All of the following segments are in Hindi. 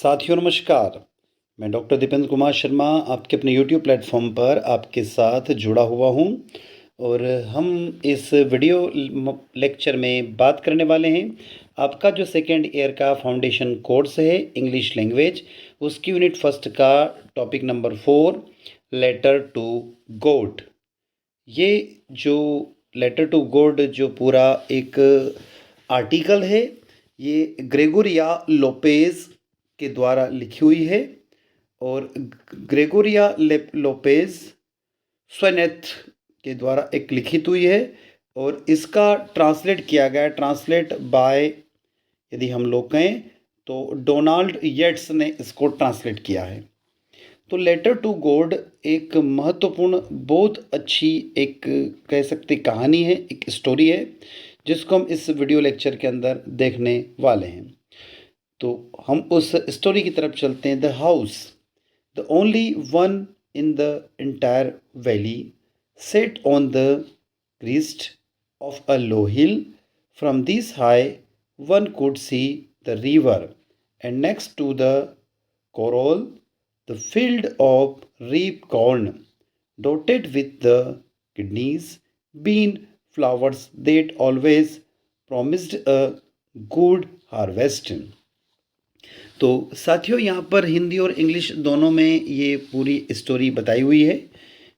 साथियों नमस्कार। मैं डॉक्टर दीपेंद्र कुमार शर्मा आपके अपने यूट्यूब प्लेटफॉर्म पर आपके साथ जुड़ा हुआ हूँ और हम इस वीडियो लेक्चर में बात करने वाले हैं आपका जो सेकेंड ईयर का फाउंडेशन कोर्स है इंग्लिश लैंग्वेज, उसकी यूनिट फर्स्ट का topic number 4 letter to God. ये जो लेटर टू गॉड जो पूरा एक आर्टिकल है, ये ग्रेगोरिया लोपेज के द्वारा लिखी हुई है और ग्रेगोरिया लोपेज स्वनेथ के द्वारा एक लिखित हुई है और इसका ट्रांसलेट किया गया, ट्रांसलेट बाय यदि हम लोग कहें तो डोनाल्ड येट्स ने इसको ट्रांसलेट किया है। तो लेटर टू गॉड एक महत्वपूर्ण, बहुत अच्छी एक कह सकते कहानी है, एक स्टोरी है जिसको हम इस वीडियो लेक्चर के अंदर देखने वाले हैं। तो हम उस स्टोरी की तरफ चलते हैं। The house, the only one in the entire valley, set on the crest of a low hill. From this high one could see the river and next to the corral the field of reap corn, dotted with the kidneys, bean flowers that always promised a good harvest। तो साथियों, यहाँ पर हिंदी और इंग्लिश दोनों में ये पूरी स्टोरी बताई हुई है।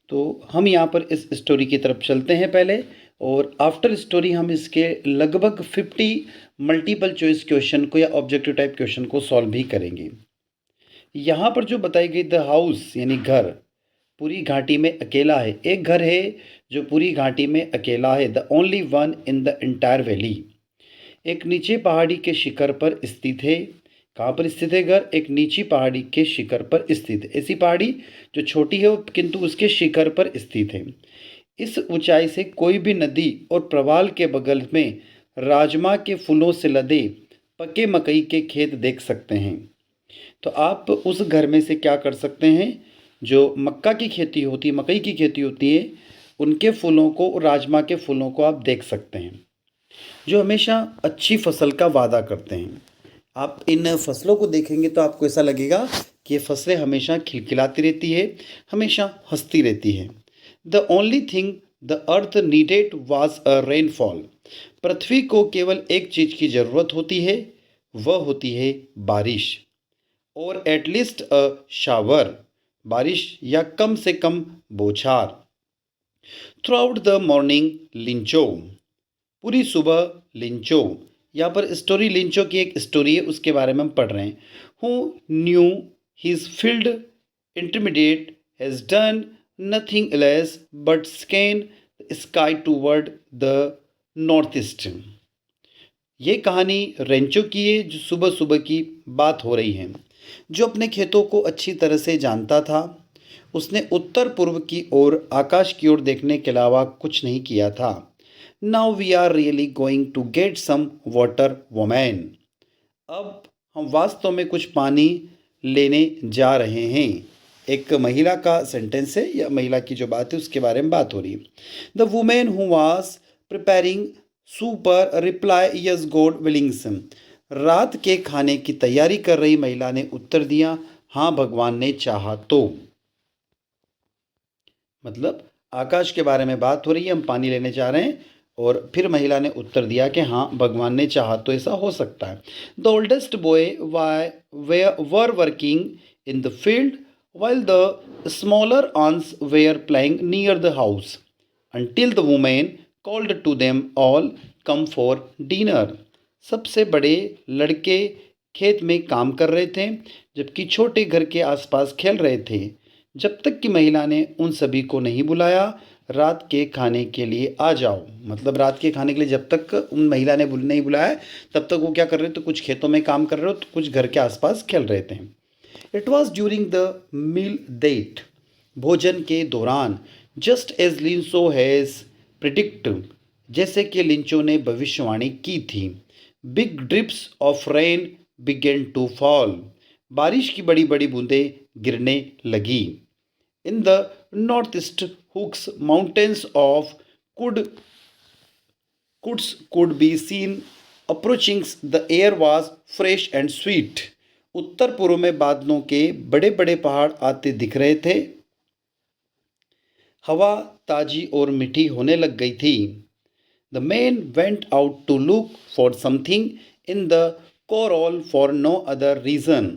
तो हम यहाँ पर इस स्टोरी की तरफ चलते हैं पहले, और आफ्टर स्टोरी हम इसके लगभग 50 मल्टीपल चॉइस क्वेश्चन को या ऑब्जेक्टिव टाइप क्वेश्चन को सॉल्व भी करेंगे। यहाँ पर जो बताई गई द हाउस यानी घर पूरी घाटी में अकेला है, एक घर है जो पूरी घाटी में अकेला है। The only one in the entire valley, एक नीचे पहाड़ी के शिखर पर स्थित है। कहाँ पर स्थित है घर? एक नीची पहाड़ी के शिखर पर स्थित है। ऐसी पहाड़ी जो छोटी है किंतु उसके शिखर पर स्थित है। इस ऊंचाई से कोई भी नदी और प्रवाल के बगल में राजमा के फूलों से लदे पके मकई के खेत देख सकते हैं। तो आप उस घर में से क्या कर सकते हैं, जो मक्का की खेती होती है, मकई की खेती होती है, उनके फूलों को, राजमा के फूलों को आप देख सकते हैं, जो हमेशा अच्छी फसल का वादा करते हैं। आप इन फसलों को देखेंगे तो आपको ऐसा लगेगा कि ये फसलें हमेशा खिलखिलाती रहती है, हमेशा हंसती रहती है। The only thing the earth needed was a rainfall, पृथ्वी को केवल एक चीज़ की ज़रूरत होती है, वह होती है बारिश। और एटलीस्ट अ शावर, बारिश या कम से कम बौछार। थ्रू आउट द मॉर्निंग लिंचो, पूरी सुबह लिंचो। यहाँ पर स्टोरी लिंचो की एक स्टोरी है, उसके बारे में हम पढ़ रहे हैं। Who knew his field intermediate has done nothing else but scan sky toward the north east. ये कहानी रेंचो की है, जो सुबह सुबह की बात हो रही है। जो अपने खेतों को अच्छी तरह से जानता था, उसने उत्तर पूर्व की ओर, आकाश की ओर देखने के अलावा कुछ नहीं किया था। Now we are really going to get some water woman, अब हम वास्तव में कुछ पानी लेने जा रहे हैं। एक महिला का सेंटेंस है, या महिला की जो बात है उसके बारे में बात हो रही है। The women who was preparing super reply yes God विलिंग्स, रात के खाने की तैयारी कर रही महिला ने उत्तर दिया, हाँ भगवान ने चाहा तो। मतलब आकाश के बारे में बात हो रही है, हम पानी लेने जा रहे हैं, और फिर महिला ने उत्तर दिया कि हाँ भगवान ने चाहा तो ऐसा हो सकता है। The oldest boy were working in the field while the smaller aunts were playing near the house until the woman called to them all come for dinner। सबसे बड़े लड़के खेत में काम कर रहे थे, जबकि छोटे घर के आसपास खेल रहे थे, जब तक कि महिला ने उन सभी को नहीं बुलाया, रात के खाने के लिए आ जाओ। मतलब रात के खाने के लिए जब तक उन महिला ने नहीं बुलाया, तब तक वो क्या कर रहे थे? कुछ खेतों में काम कर रहे हो, तो कुछ घर के आसपास खेल रहे थे। It was during the meal date, भोजन के दौरान, just as Lencho has predict, जैसे कि लिंचो ने भविष्यवाणी की थी। Big drips of rain began to fall, बारिश की बड़ी बड़ी बूंदें गिरने लगी। In the north east huge mountains of clouds could be seen approaching, the air was fresh and sweet। उत्तर पूर्व में बादलों के बड़े बड़े पहाड़ आते दिख रहे थे। हवा ताजी और मीठी होने लग गई थी। The man went out to look for something in the corral for no other reason.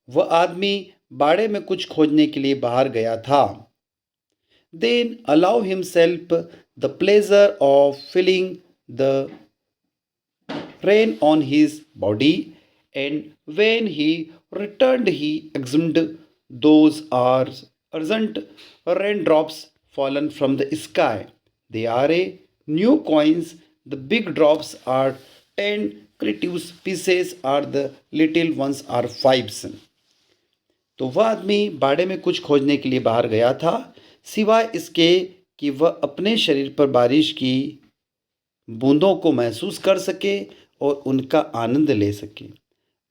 वह आदमी बाड़े में कुछ खोजने के लिए बाहर गया था। Then allow himself the pleasure of feeling the rain on his body, and when he returned, he examined those are urgent raindrops fallen from the sky. They are a new coins. The big drops are 10 creative pieces, are the little ones are fives. तो वह आदमी बाड़े में कुछ खोजने के लिए बाहर गया था, सिवाय इसके कि वह अपने शरीर पर बारिश की बूंदों को महसूस कर सके और उनका आनंद ले सके।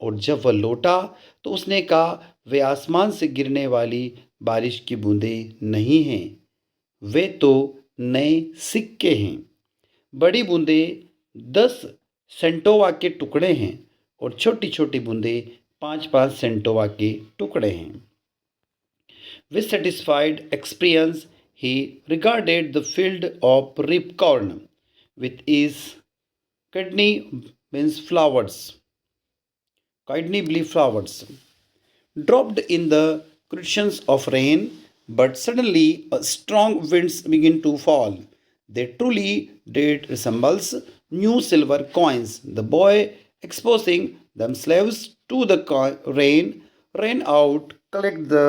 और जब वह लौटा तो उसने कहा, वे आसमान से गिरने वाली बारिश की बूंदें नहीं हैं, वे तो नए सिक्के हैं। बड़ी बूंदें 10 सेंटोवा के टुकड़े हैं और छोटी छोटी बूंदें 5-5 सेंटोवा के टुकड़े हैं। With satisfied experience, he regarded the field of ripcorn with its kidney beans flowers, kidney leaf flowers, dropped in the cushions of rain. But suddenly a strong winds began to fall. They truly did resembles new silver coins. The boy, exposing themselves to the rain, ran out, collect the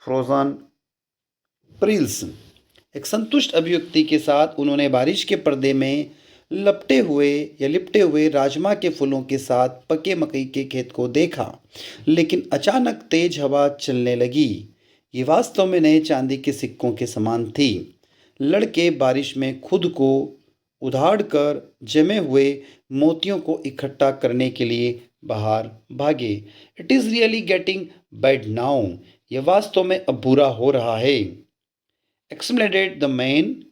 frozen pearls. एक संतुष्ट अभिव्यक्ति के साथ उन्होंने बारिश के पर्दे में लिपटे हुए राजमा के फूलों के साथ पके मकई के खेत को देखा। लेकिन अचानक तेज हवा चलने लगी। ये वास्तव में नए चांदी के सिक्कों के समान थी। लड़के बारिश में खुद को उधाड़ कर जमे हुए मोतियों को इकट्ठा करने के लिए बाहर भागे। It is really getting bad now. यह वास्तव में अब बुरा हो रहा है। Explained the man,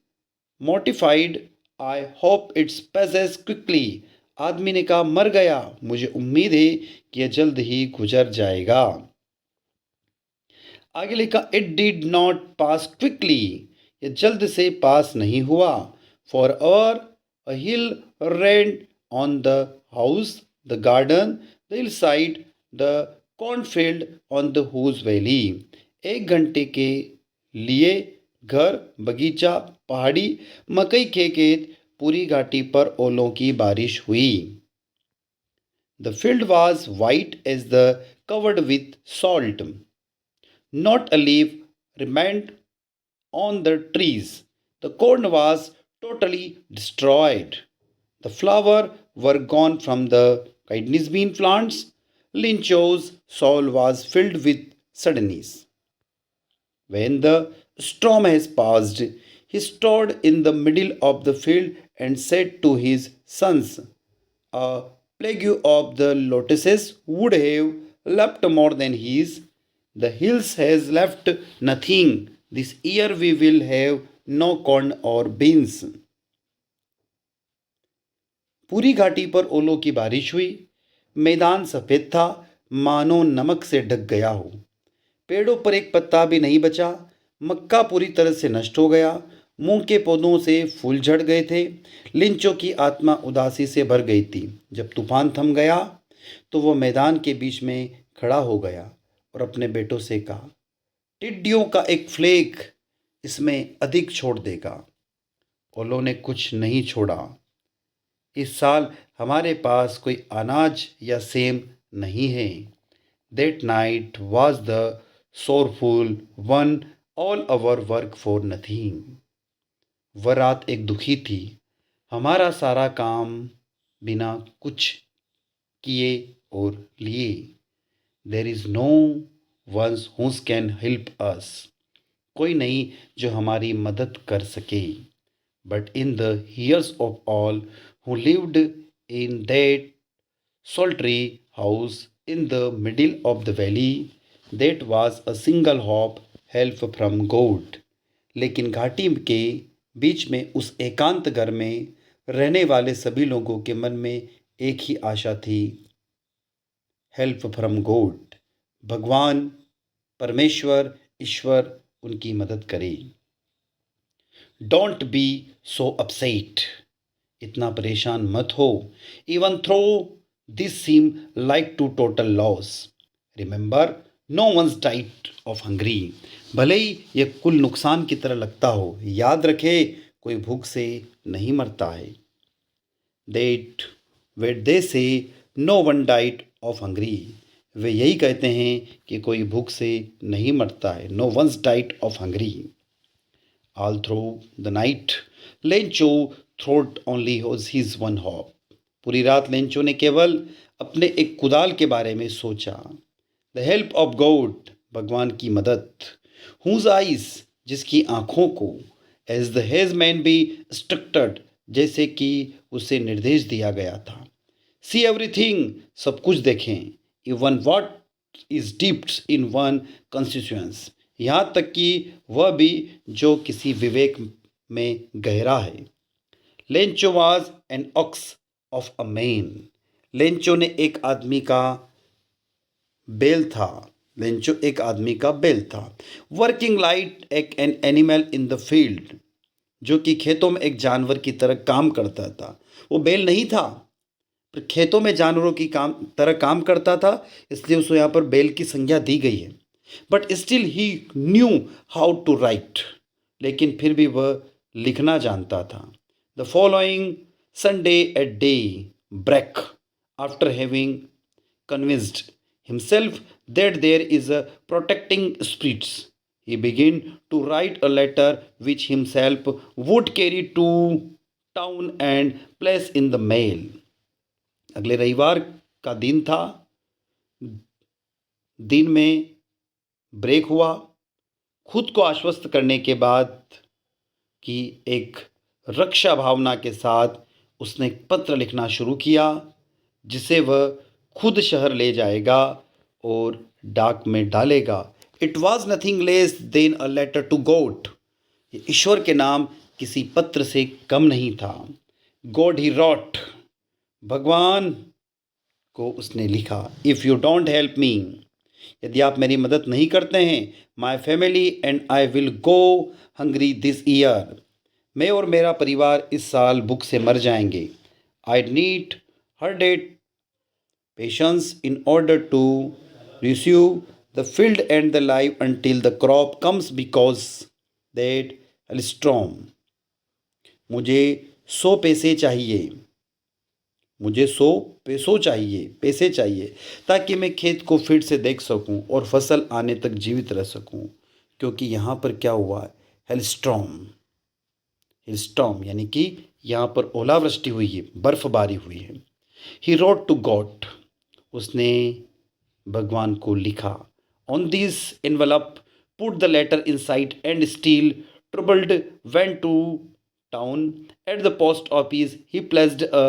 mortified, I hope it's passes quickly. आदमी ने कहा, मर गया, मुझे उम्मीद है कि यह जल्द ही गुजर जाएगा। आगे लिखा, it did not pass quickly. यह जल्द से पास नहीं हुआ। For hour a hail rain on the house, the garden, the hillside, the cornfield on the whole valley. 1 घंटे के लिए घर, बगीचा, पहाड़ी, मकई के खेत, पूरी घाटी पर ओलों की बारिश हुई। The field was white as the covered with salt. Not a leaf remained on the trees. द corn was totally destroyed. The flower were gone from the kidney bean plants. Lincho's soul was filled with sadness. When the storm has passed, he stood in the middle of the field and said to his sons, a plague of the lotuses would have left more than his. The hills has left nothing. This year we will have no corn or beans. पूरी घाटी पर ओलों की बारिश हुई। मैदान सफ़ेद था, मानो नमक से ढक गया हो। पेड़ों पर एक पत्ता भी नहीं बचा। मक्का पूरी तरह से नष्ट हो गया। मूंग के पौधों से फूल झड़ गए थे। लिंचों की आत्मा उदासी से भर गई थी। जब तूफान थम गया तो वह मैदान के बीच में खड़ा हो गया और अपने बेटों से कहा, टिड्डियों का एक फ्लेक इसमें अधिक छोड़ देगा। ओलों ने कुछ नहीं छोड़ा। इस साल हमारे पास कोई अनाज या सेम नहीं है। That night was the sorrowful one, all our work for nothing. वह रात एक दुखी थी, हमारा सारा काम बिना कुछ किए और लिए। There is no one who can help us. कोई नहीं जो हमारी मदद कर सके। But in the ears of all who lived in that solitary house in the middle of the valley, that was a single hope, help from God. लेकिन घाटी के बीच में उस एकांत घर में रहने वाले सभी लोगों के मन में एक ही आशा थी, हेल्प फ्रॉम गॉड, भगवान, परमेश्वर, ईश्वर उनकी मदद करे। डोंट बी सो अपसेट, इतना परेशान मत हो। Even though this seem like to total loss, remember no one's died of hungry, भले ही यह कुल नुकसान की तरह लगता हो, याद रखे कोई भूख से नहीं मरता है। That what they say no one died of hungry, वे यही कहते हैं कि कोई भूख से नहीं मरता है। No one's died of hungry. All through the night, Lencho थ्रोट ओनली हिज वन हॉप, पूरी रात लेंचो ने केवल अपने एक कुदाल के बारे में सोचा। द हेल्प ऑफ गॉड, भगवान की मदद। हुज आइज, जिसकी आँखों को। As the has man be instructed, जैसे कि उसे निर्देश दिया गया था। सी एवरीथिंग, सब कुछ देखें। Even what is dipped in one constituents, यहाँ तक कि वह भी जो किसी विवेक में गहरा है। Lencho was an ox of a man, Lencho ने एक आदमी का बैल था। लेंचो एक आदमी का बैल था। वर्किंग लाइट एक an animal in the field, जो कि खेतों में एक जानवर की तरह काम करता था। वो बैल नहीं था, पर खेतों में जानवरों की तरह काम करता था, इसलिए उसको यहाँ पर बैल की संज्ञा दी गई है। But still he knew how to write, लेकिन फिर भी वह लिखना जानता था। The following Sunday at daybreak, after having convinced himself that there is a protecting spirits, he began to write a letter which himself would carry to town and place in the mail. अगले रविवार का दिन था। दिन में ब्रेक हुआ। खुद को आश्वस्त करने के बाद कि एक रक्षा भावना के साथ उसने एक पत्र लिखना शुरू किया, जिसे वह खुद शहर ले जाएगा और डाक में डालेगा। It was nothing less than a letter to God, ईश्वर के नाम किसी पत्र से कम नहीं था। गॉड ही रॉट, भगवान को उसने लिखा। If you don't help me, यदि आप मेरी मदद नहीं करते हैं, my family and I will go hungry this year, मैं और मेरा परिवार इस साल भूख से मर जाएंगे। I need her that patience in order to pursue the field and the life until the crop comes because that hailstorm, मुझे 100 पैसे चाहिए, मुझे 100 पैसे चाहिए ताकि मैं खेत को फिर से देख सकूं और फसल आने तक जीवित रह सकूं, क्योंकि यहाँ पर क्या हुआ है, हेलस्टॉर्म। हेलस्टॉर्म यानी कि यहाँ पर ओलावृष्टि हुई है, बर्फबारी हुई है। ही रोट टू गॉड, उसने भगवान को लिखा। On this envelope put the letter inside and still troubled went to town. At the post office he placed a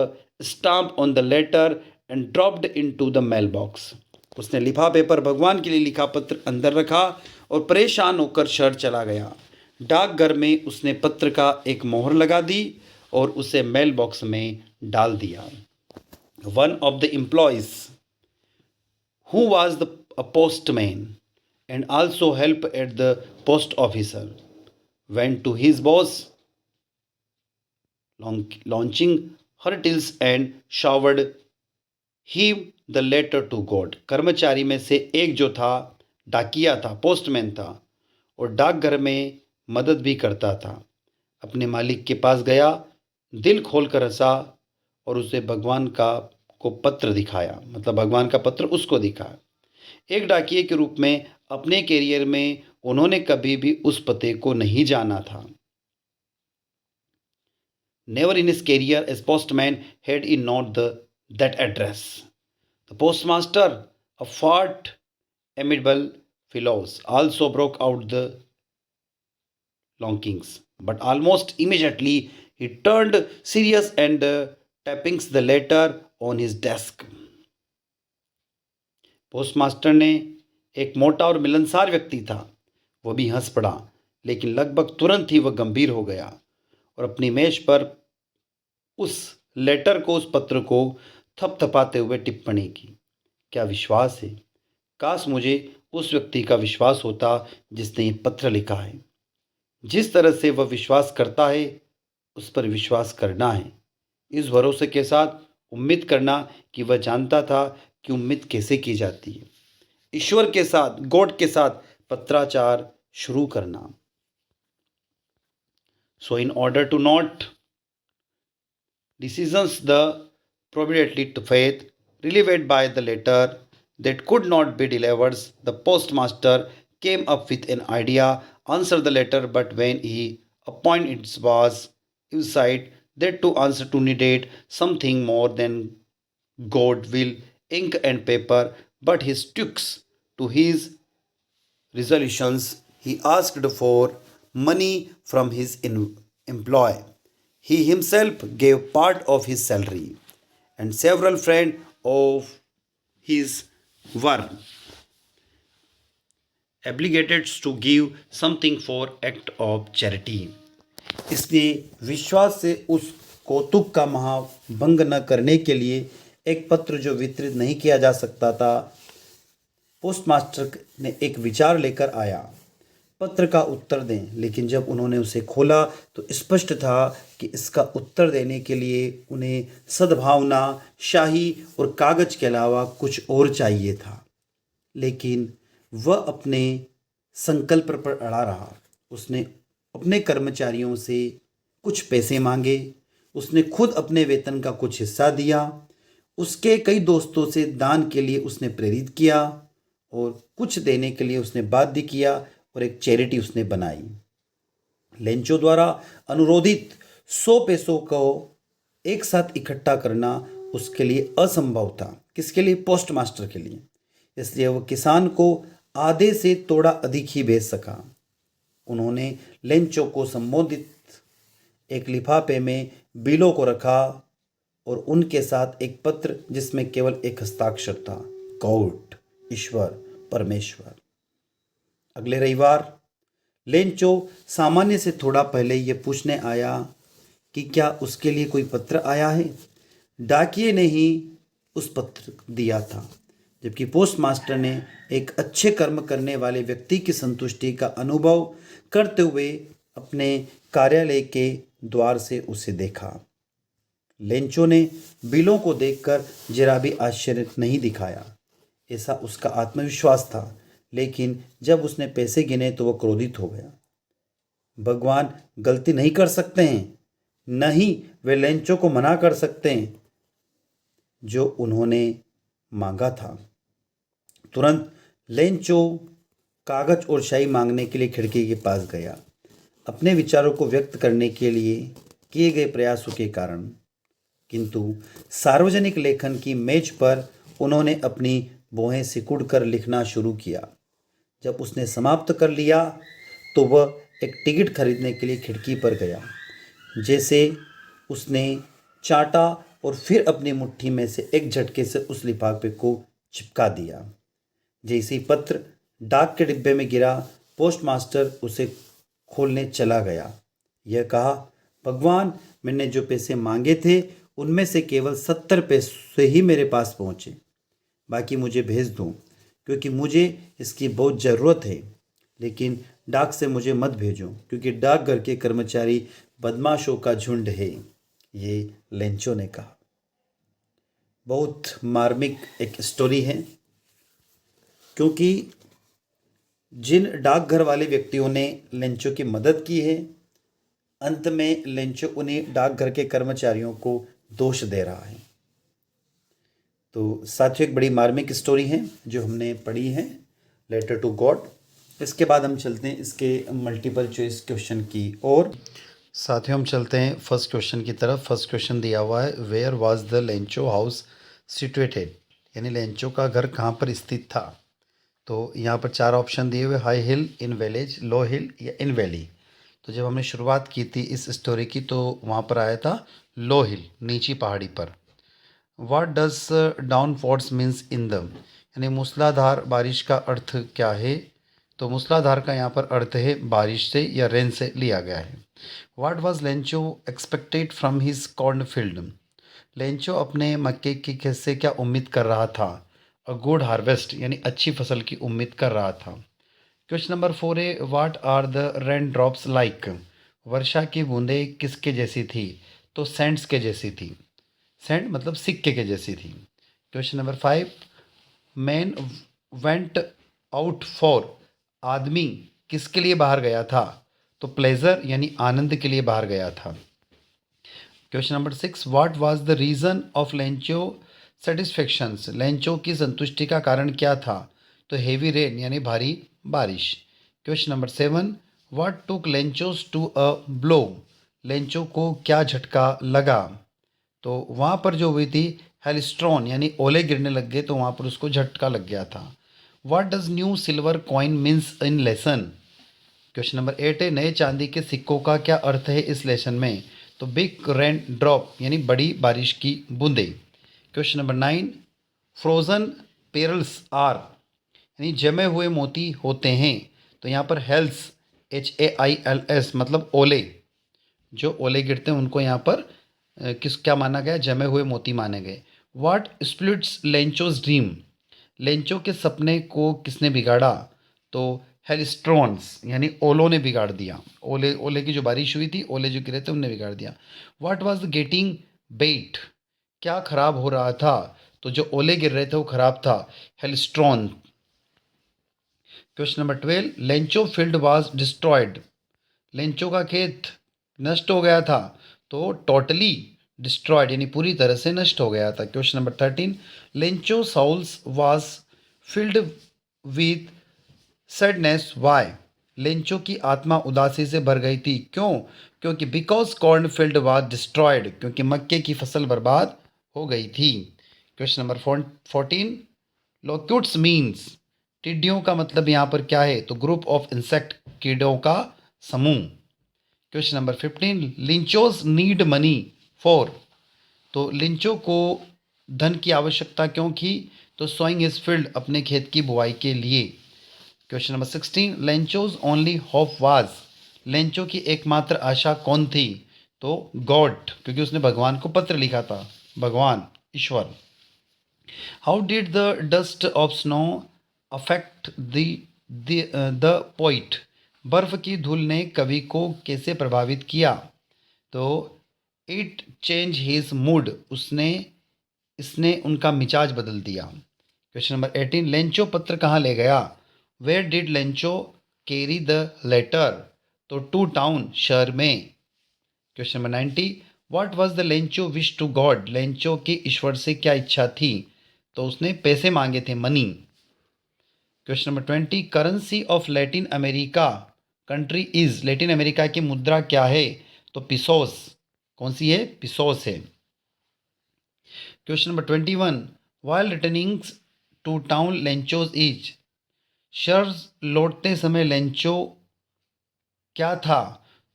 stamp on the letter and dropped into the mailbox, उसने लिफाफे पर भगवान के लिए लिखा पत्र अंदर रखा और परेशान होकर शहर चला गया। डाकघर में उसने पत्र का एक मोहर लगा दी और उसे मेल बॉक्स में डाल दिया। One of the employees who was a postman and also helped at the post officer, went to his boss, launching hurtles and showered him the letter to God. कर्मचारी में से एक जो था, डाकिया था, पोस्टमैन था और डाकघर में मदद भी करता था, अपने मालिक के पास गया, दिल खोलकर हंसा और उसे भगवान को पत्र दिखाया, मतलब भगवान का पत्र उसको दिखाया। एक डाकिये के रूप में अपने कैरियर में उन्होंने कभी भी उस पते को नहीं जाना था। Never in his career as postman had he note that address. The postmaster, a fat amiable fellows, also broke out the longings, but almost immediately he turned serious and tapping the letter on his desk. Postmaster ने, एक मोटा और मिलनसार व्यक्ति था, वह भी हंस पड़ा, लेकिन लगभग तुरंत ही वह गंभीर हो गया और अपनी मेज पर उस लेटर को, उस पत्र को थपथपाते हुए टिप्पणी की। क्या विश्वास है। काश मुझे उस व्यक्ति का विश्वास होता जिसने ये पत्र लिखा है। जिस तरह से वह विश्वास करता है उस पर विश्वास करना है। इस भरोसे के साथ उम्मीद करना कि वह जानता था कि उम्मीद कैसे की जाती है। ईश्वर के साथ, गॉड के साथ पत्राचार शुरू करना। So in order to not decisions the probability to faith relieved by the letter that could not be delivered, the postmaster came up with an idea, answered the letter, but when he appointed it was inside that to answer to needed something more than God will, ink and paper, but he stuck to his resolutions. He asked for money from his employee. He himself gave part of his salary, and several friends of his were obligated to give something for act of charity. इसलिए विश्वास से उस कौतुक का महाभंग न करने के लिए एक पत्र जो वितरित नहीं किया जा सकता था, पोस्टमास्टर ने एक विचार लेकर आया, पत्र का उत्तर दें। लेकिन जब उन्होंने उसे खोला तो स्पष्ट था कि इसका उत्तर देने के लिए उन्हें सद्भावना, शाही और कागज के अलावा कुछ और चाहिए था। लेकिन वह अपने संकल्प पर अड़ा रहा। उसने अपने कर्मचारियों से कुछ पैसे मांगे, उसने खुद अपने वेतन का कुछ हिस्सा दिया, उसके कई दोस्तों से दान के लिए उसने प्रेरित किया और कुछ देने के लिए उसने बाध्य किया और एक चैरिटी उसने बनाई। लेंचो द्वारा अनुरोधित 100 पैसों को एक साथ इकट्ठा करना उसके लिए असंभव था। किसके लिए? पोस्टमास्टर के लिए। इसलिए वह किसान को आधे से थोड़ा अधिक ही भेज सका। उन्होंने लेंचो को संबोधित एक लिफाफे में बिलों को रखा और उनके साथ एक पत्र जिसमें केवल एक हस्ताक्षर था, गॉड, ईश्वर, परमेश्वर। अगले रविवार लेंचो सामान्य से थोड़ा पहले ये पूछने आया कि क्या उसके लिए कोई पत्र आया है। डाकिये ने ही उस पत्र दिया था, जबकि पोस्टमास्टर ने एक अच्छे कर्म करने वाले व्यक्ति की संतुष्टि का अनुभव करते हुए अपने कार्यालय के द्वार से उसे देखा। लेंचो ने बिलों को देखकर जरा भी आश्चर्य नहीं दिखाया। ऐसा उसका आत्मविश्वास था। लेकिन जब उसने पैसे गिने तो वह क्रोधित हो गया। भगवान गलती नहीं कर सकते हैं, नहीं वे लेंचो को मना कर सकते हैं जो उन्होंने मांगा था। तुरंत लेंचो कागज और शाही मांगने के लिए खिड़की के पास गया, अपने विचारों को व्यक्त करने के लिए किए गए प्रयासों के कारण। किंतु सार्वजनिक लेखन की मेज पर उन्होंने अपनी भौहें सिकुड़कर लिखना शुरू किया। जब उसने समाप्त कर लिया तो वह एक टिकट खरीदने के लिए खिड़की पर गया। जैसे उसने चाटा और फिर अपनी मुट्ठी में से एक झटके से उस लिफाफे को चिपका दिया। जैसे ही पत्र डाक के डिब्बे में गिरा, पोस्टमास्टर उसे खोलने चला गया। यह कहा, भगवान, मैंने जो पैसे मांगे थे उनमें से केवल 70 पैसे ही मेरे पास पहुँचे। बाकी मुझे भेज दो क्योंकि मुझे इसकी बहुत ज़रूरत है। लेकिन डाक से मुझे मत भेजो क्योंकि डाकघर के कर्मचारी बदमाशों का झुंड है, ये लेंचो ने कहा। बहुत मार्मिक एक स्टोरी है, क्योंकि जिन डाकघर वाले व्यक्तियों ने लेंचो की मदद की है, अंत में लेंचो उन्हीं डाकघर के कर्मचारियों को दोष दे रहा है। तो साथियों, एक बड़ी मार्मिक स्टोरी है जो हमने पढ़ी है, लेटर टू गॉड। इसके बाद हम चलते हैं इसके मल्टीपल चॉइस क्वेश्चन की और साथियों हम चलते हैं फर्स्ट क्वेश्चन की तरफ। फर्स्ट क्वेश्चन दिया हुआ है, where was the Lencho house situated, यानी लेंचो का घर कहाँ पर स्थित था। तो यहाँ पर 4 ऑप्शन दिए हुए, हाई हिल, इन विलेज, लो हिल या इन वैली। तो जब हमने शुरुआत की थी इस स्टोरी की तो वहाँ पर आया था लो हिल, नीची पहाड़ी पर। What does down falls means in the, यानी मूसलाधार बारिश का अर्थ क्या है। तो मूसलाधार का यहाँ पर अर्थ है बारिश से या रेन से लिया गया है। What was Lencho expected from his corn field, Lencho अपने मक्के की खेत से क्या उम्मीद कर रहा था। अ गुड हार्वेस्ट यानी अच्छी फसल की उम्मीद कर रहा था। क्वेश्चन नंबर 4 है, what are the rain drops like? वर्षा की बूंदें किसके जैसी थी? तो सेंट्स के जैसी थी। सेंट मतलब सिक्के के जैसी थी। Question number 5, man went out for, आदमी किसके लिए बाहर गया था? तो प्लेजर यानी आनंद के लिए बाहर गया था। Question number 6, what was the reason of Lencho satisfactions? Lencho की संतुष्टि का कारण क्या था? तो हेवी रेन यानी भारी बारिश। Question number 7, what took Lencho's to a blow? Lencho को क्या झटका लगा? तो वहाँ पर जो हुई थी हेलस्ट्रॉन यानी ओले गिरने लग गए, तो वहाँ पर उसको झटका लग गया था। What does new silver coin means in lesson? Question number 8 है, नए चांदी के सिक्कों का क्या अर्थ है इस लेसन में? तो बिग रेन ड्रॉप यानी बड़ी बारिश की बूंदें। Question number 9, frozen pearls are यानी जमे हुए मोती होते हैं। तो यहाँ पर हेल्स HAILS मतलब ओले, जो ओले गिरते हैं उनको यहाँ पर किस क्या माना गया? जमे हुए मोती माने गए। What splits Lencho's dream? Lencho के सपने को किसने बिगाड़ा? तो हेलिस्ट्रॉन्स यानी ओलों ने बिगाड़ दिया। ओले ओले की जो बारिश हुई थी, ओले जो गिरे थे उनने बिगाड़ दिया। व्हाट वाज द गेटिंग बेट? क्या खराब हो रहा था? तो जो ओले गिर रहे थे वो खराब था, hailstorm. Question number 12, Lencho field was destroyed. Lencho का खेत नष्ट हो गया था। तो टोटली डिस्ट्रॉयड यानी पूरी तरह से नष्ट हो गया था। Question number 13, Lencho souls was filled with sadness why? लेंचो की आत्मा उदासी से भर गई थी, क्यों? क्योंकि because corn field was destroyed, क्योंकि मक्के की फसल बर्बाद हो गई थी। Question number 14, locusts means? टिड्डियों का मतलब यहाँ पर क्या है? तो ग्रुप ऑफ इंसेक्ट, कीड़ों का समूह। Question number 15, Lencho's need money for? तो लिंचो को धन की आवश्यकता क्यों की? तो सोइंग हिज फील्ड अपने खेत की बुआई के लिए। Question number 16, Lencho's only hope was? Lencho की एकमात्र आशा कौन थी? तो गॉड, क्योंकि उसने भगवान को पत्र लिखा था, भगवान ईश्वर। How did the dust of snow affect the poet? बर्फ की धूल ने कवि को कैसे प्रभावित किया? तो इट चेंज हिज मूड, उसने इसने उनका मिजाज बदल दिया। क्वेश्चन नंबर 18, लेंचो पत्र कहाँ ले गया? Where did Lencho carry the letter? तो टू टाउन, शहर में। Question number 90, what was the Lencho wish to God? Lencho की ईश्वर से क्या इच्छा थी? तो उसने पैसे मांगे थे, money. Question number 20, currency of Latin America country is? Latin America की मुद्रा क्या है? तो पिसोस। कौन सी है? पिसोस है। Question number 21, while returning to town Lencho's is? शहर लौटते समय लेंचो क्या था?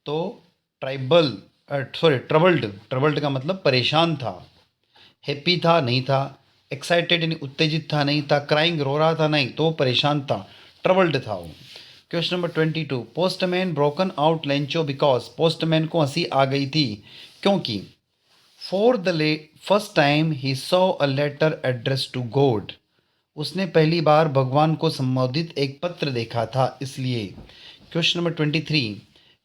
तो ट्राइबल ट्रबल्ड। ट्रबल्ड का मतलब परेशान था। हैप्पी था? नहीं था। एक्साइटेड यानी उत्तेजित था? नहीं था। क्राइंग रो रहा था? नहीं, तो वो परेशान था, ट्रबल्ड था वो। Question number 22, postman broken out Lencho because? Postman को हंसी आ गई थी क्योंकि for the first time he saw a letter address to God? उसने पहली बार भगवान को संबोधित एक पत्र देखा था, इसलिए। Question number 23,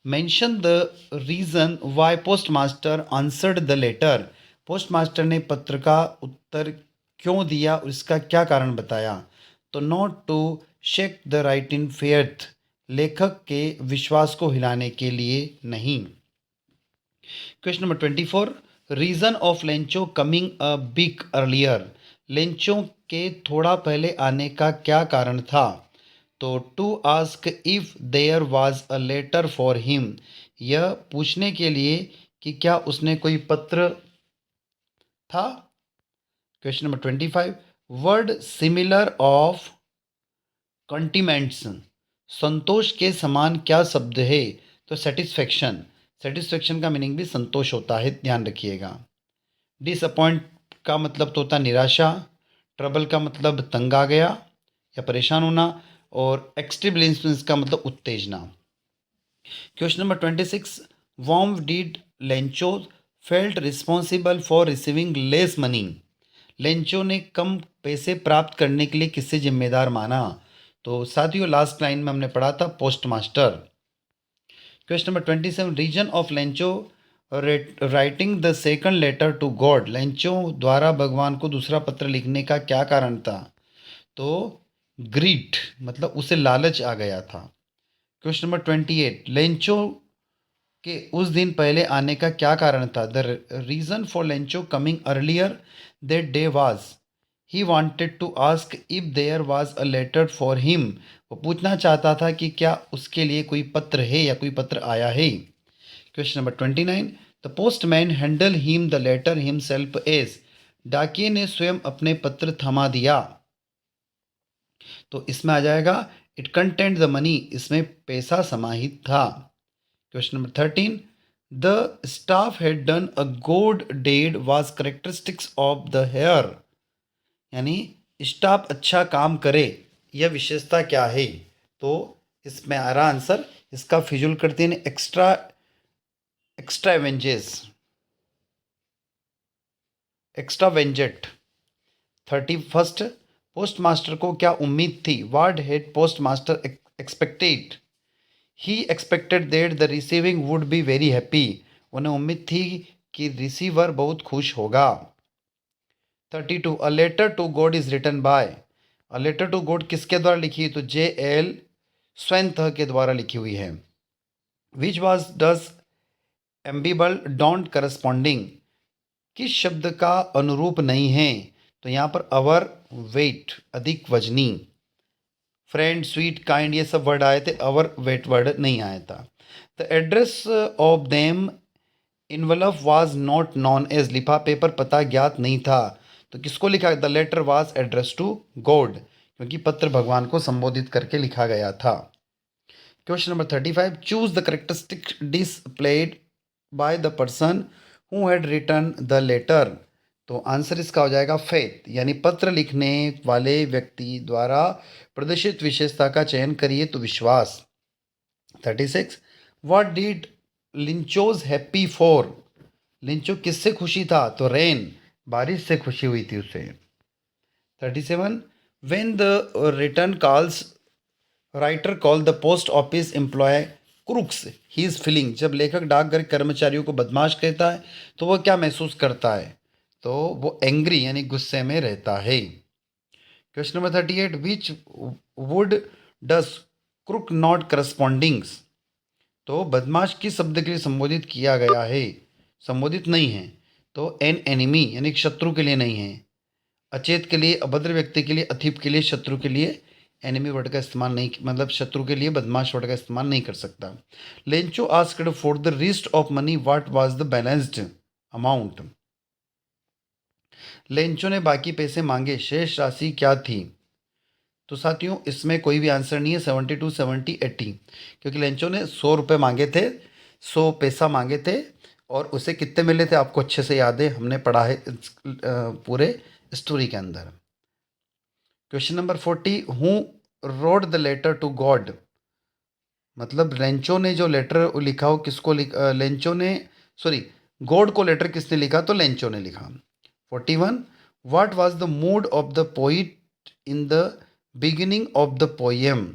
mention the reason why postmaster answered the letter? Post master ने पत्र का उत्तर क्यों दिया और इसका क्या कारण बताया? तो not to shake the write in faith, लेखक के विश्वास को हिलाने के लिए नहीं। Question number 24, reason of Lencho coming a bit earlier? Lencho के थोड़ा पहले आने का क्या कारण था? तो to ask if there was a letter for him, यह पूछने के लिए कि क्या उसने कोई पत्र था। Question number 25, word similar of contentments? संतोष के समान क्या शब्द है? तो सेटिस्फेक्शन। सेटिस्फेक्शन का मीनिंग भी संतोष होता है, ध्यान रखिएगा। डिसअपॉइंट का मतलब तो होता निराशा। ट्रबल का मतलब तंग आ गया या परेशान होना। और एक्सटिबलेंस का मतलब उत्तेजना। Question number 26, whom did Lencho felt responsible for receiving less money? Lencho ने कम पैसे प्राप्त करने के लिए किससे जिम्मेदार माना? तो साथियों लास्ट लाइन में हमने पढ़ा था postmaster. Question number 27, reason of Lencho writing the second letter to God. Lencho द्वारा भगवान को दूसरा पत्र लिखने का क्या कारण था? तो ग्रीड, मतलब उसे लालच आ गया था। क्वेश्चन नंबर 28, लेंचो के उस दिन पहले आने का क्या कारण था? The reason for Lencho coming earlier that day was he wanted to ask if there was a letter for him. वो पूछना चाहता था कि क्या उसके लिए कोई पत्र है या कोई पत्र आया है। Question number 29, the postman handle him the letter himself as. डाकिये ने स्वयं अपने पत्र थमा दिया। तो इसमें आ जाएगा इट कंटेंट द मनी, इसमें पैसा समाहित था। Question number 13, the staff had done a good deed was characteristics of the hair. यानी स्टाफ अच्छा काम करे, यह विशेषता क्या है? तो इसमें आ रहा आंसर, इसका फिजूल करते हैं एक्स्ट्रावेंजेट। 31, पोस्ट मास्टर को क्या उम्मीद थी? What had post master expected? He expected that the receiving would be very happy. उन्हें उम्मीद थी कि रिसीवर बहुत खुश होगा। 32, a letter to God is written by. A letter to God किसके द्वारा लिखी है? तो J.L. स्वयंतः के द्वारा लिखी हुई है। Which was does amiable don't corresponding, किस शब्द का अनुरूप नहीं है? तो यहाँ पर अवर वेट, अधिक वजनी। फ्रेंड, स्वीट, काइंड, ये सब वर्ड आए थे, अवर वेट वर्ड नहीं आया था। The address of them envelope was not known as, लिफाफे पर पता ज्ञात नहीं था। तो किसको लिखा? The letter was address to God, क्योंकि पत्र भगवान को संबोधित करके लिखा गया था। Question number 35, choose the characteristic displayed by the person who had written the letter. तो आंसर इसका हो जाएगा फेथ, यानी पत्र लिखने वाले व्यक्ति द्वारा प्रदर्शित विशेषता का चयन करिए, तो विश्वास। 36, what did Lencho's happy for. लिंचो किससे खुशी था? तो रेन, बारिश से खुशी हुई थी उसे। 37, when the return calls writer call the post office employ crooks he is feeling. जब लेखक डाकघर कर्मचारियों को बदमाश कहता है तो वह क्या महसूस करता है? तो वो एंग्री, यानी गुस्से में रहता है। Question number 38, which would does crook not correspondings. तो बदमाश किस शब्द के लिए संबोधित किया गया है? संबोधित नहीं है, तो एन एनिमी, यानी शत्रु के लिए नहीं है। अचेत के लिए, अभद्र व्यक्ति के लिए, अथिप के लिए, शत्रु के लिए एनिमी वर्ड का इस्तेमाल नहीं, मतलब शत्रु के लिए बदमाश वर्ड का इस्तेमाल नहीं कर सकता। Lencho asked for the wrist of money, what was the balanced amount. Lencho ने बाकी पैसे मांगे, शेष राशि क्या थी? तो साथियों इसमें कोई भी आंसर नहीं है, 72, 70, 80, क्योंकि लेंचो ने 100 रुपये मांगे थे, 100 पैसा मांगे थे, और उसे कितने मिले थे आपको अच्छे से याद है, हमने पढ़ा है पूरे स्टोरी के अंदर। Question number 40, who wrote the letter to God. मतलब लेंचो ने जो लेटर लिखा हो किसको लेंचो ने, सॉरी, गॉड को लेटर किसने लिखा? तो लेंचो ने लिखा। 41, what was the mood off the poet in the beginning of the poem.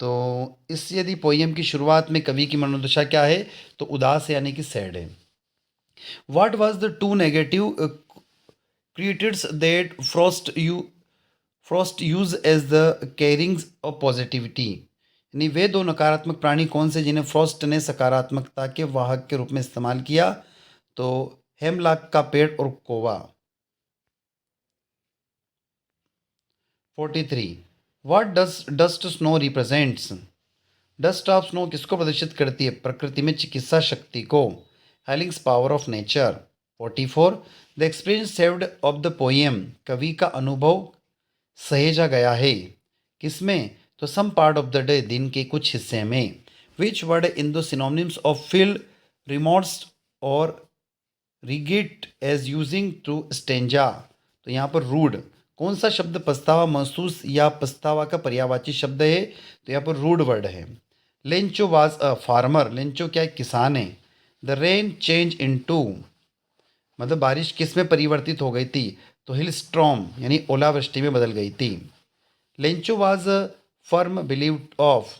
तो इस यदि पोएम की शुरुआत में कवि की मनोदशा क्या है? तो उदास है, यानी कि सैड है। What was the two negative creatures that Frost use as the carriers of positivity. यानी वे दो नकारात्मक प्राणी कौन से जिन्हें फ्रॉस्ट ने सकारात्मकता के वाहक के रूप में इस्तेमाल किया? तो हेमलॉक का पेड़ और कोवा। 43, what does dust snow represents. Dust of snow किसको प्रदर्शित करती है? प्रकृति में चिकित्सा शक्ति को, healings power of nature. 44, the experience saved of the poem, कवि का अनुभव सहेजा गया है किसमें? तो some part of the day, दिन के कुछ हिस्से में। Which word in the synonyms of feel, remorse और regret as using to stanza. तो यहाँ पर रूड, कौन सा शब्द पछतावा महसूस या पछतावा का पर्यायवाची शब्द है? तो यहाँ पर रूड वर्ड है। Lencho was a farmer, Lencho क्या एक किसान है। The rain change into, मतलब बारिश किस में परिवर्तित हो गई थी? तो हिल स्टॉर्म यानी ओलावृष्टि में बदल गई थी। Lencho was firm believe of,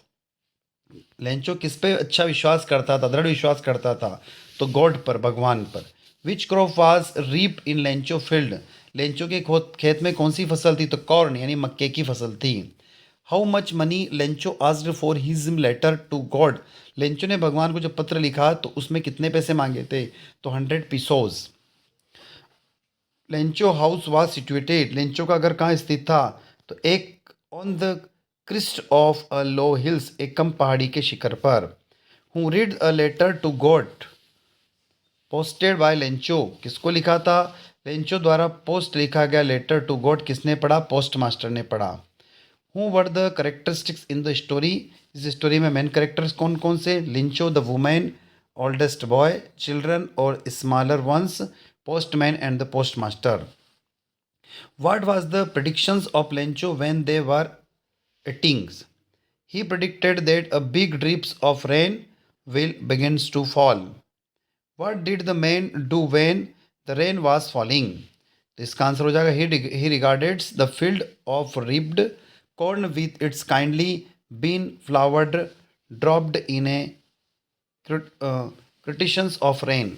Lencho किस पे अच्छा विश्वास करता था, दृढ़ विश्वास करता था? तो गॉड पर, भगवान पर। Which crop was reap in Lencho field, Lencho के खेत में कौन सी फसल थी? तो कॉर्न यानी मक्के की फसल थी। How much money Lencho asked for his letter to God, Lencho ने भगवान को जब पत्र लिखा तो उसमें कितने पैसे मांगे थे? तो 100 pesos. Lencho house was situated, Lencho का घर कहाँ स्थित था? तो एक on the crest of a low hills, एक कम पहाड़ी के शिखर पर। Who read a letter to God posted by Lencho, किसको लिखा था? लेंचो द्वारा पोस्ट लिखा गया लेटर टू गॉड किसने पढ़ा? पोस्ट मास्टर ने पढ़ा। Who were the characteristics in the story, इस स्टोरी में मेन करेक्टर्स कौन कौन से? Lencho, the women, oldest boy, children और smaller ones, postman and the post master. What was the predictions of Lencho when they were eating? He predicted that a big drips of rain will begins to fall. What did the man do when the rain was falling? तो इसका आंसर हो जाएगा he regarded the field of ribbed corn with its kindly been flowered dropped in a crititions of rain.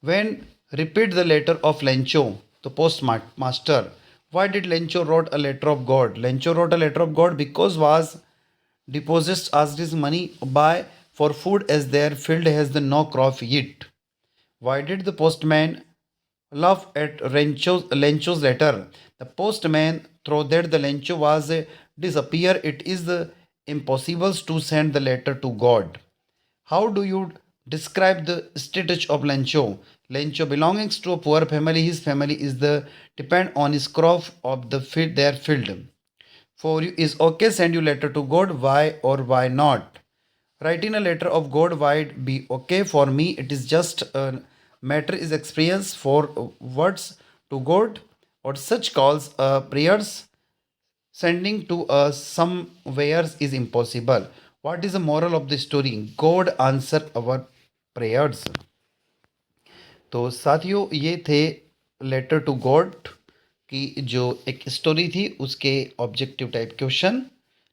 When repeat the letter of Lencho, the postmaster. Why did Lencho wrote a letter of God? Lencho wrote a letter of God because was deposits asked his money by for food as their field has the no crop yet. Why did the postman laugh at Lencho's letter? The postman thought that the Lencho was disappear. It is the impossible to send the letter to God. How do you describe the status of Lencho? Lencho belongs to a poor family. His family is the depend on his crop of the field, their field. For you is okay send you letter to God. Why or why not? Writing a letter of God why it be okay for me? It is just a matter is experience for words to God or such calls prayers sending to us somewhere is impossible. What is the moral of the story? God answer our prayers. तो साथियों ये थे लेटर टू गॉड की जो एक स्टोरी थी उसके ऑब्जेक्टिव टाइप क्वेश्चन।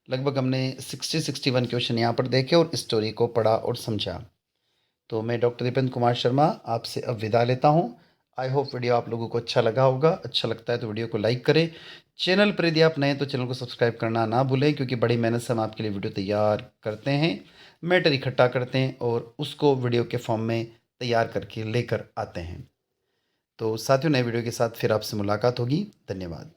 लगभग हमने 61 क्वेश्चन यहाँ पर देखे और स्टोरी को पढ़ा और समझा। तो मैं डॉक्टर दीपेंद्र कुमार शर्मा आपसे अब विदा लेता हूँ। आई होप वीडियो आप लोगों को अच्छा लगा होगा। अच्छा लगता है तो वीडियो को लाइक करें। चैनल पर यदि आप नए तो चैनल को सब्सक्राइब करना ना भूलें, क्योंकि बड़ी मेहनत से हम आपके लिए वीडियो तैयार करते हैं, मैटर इकट्ठा करते हैं और उसको वीडियो के फॉर्म में तैयार करके लेकर आते हैं। तो साथियों नए वीडियो के साथ फिर आपसे मुलाकात होगी। धन्यवाद।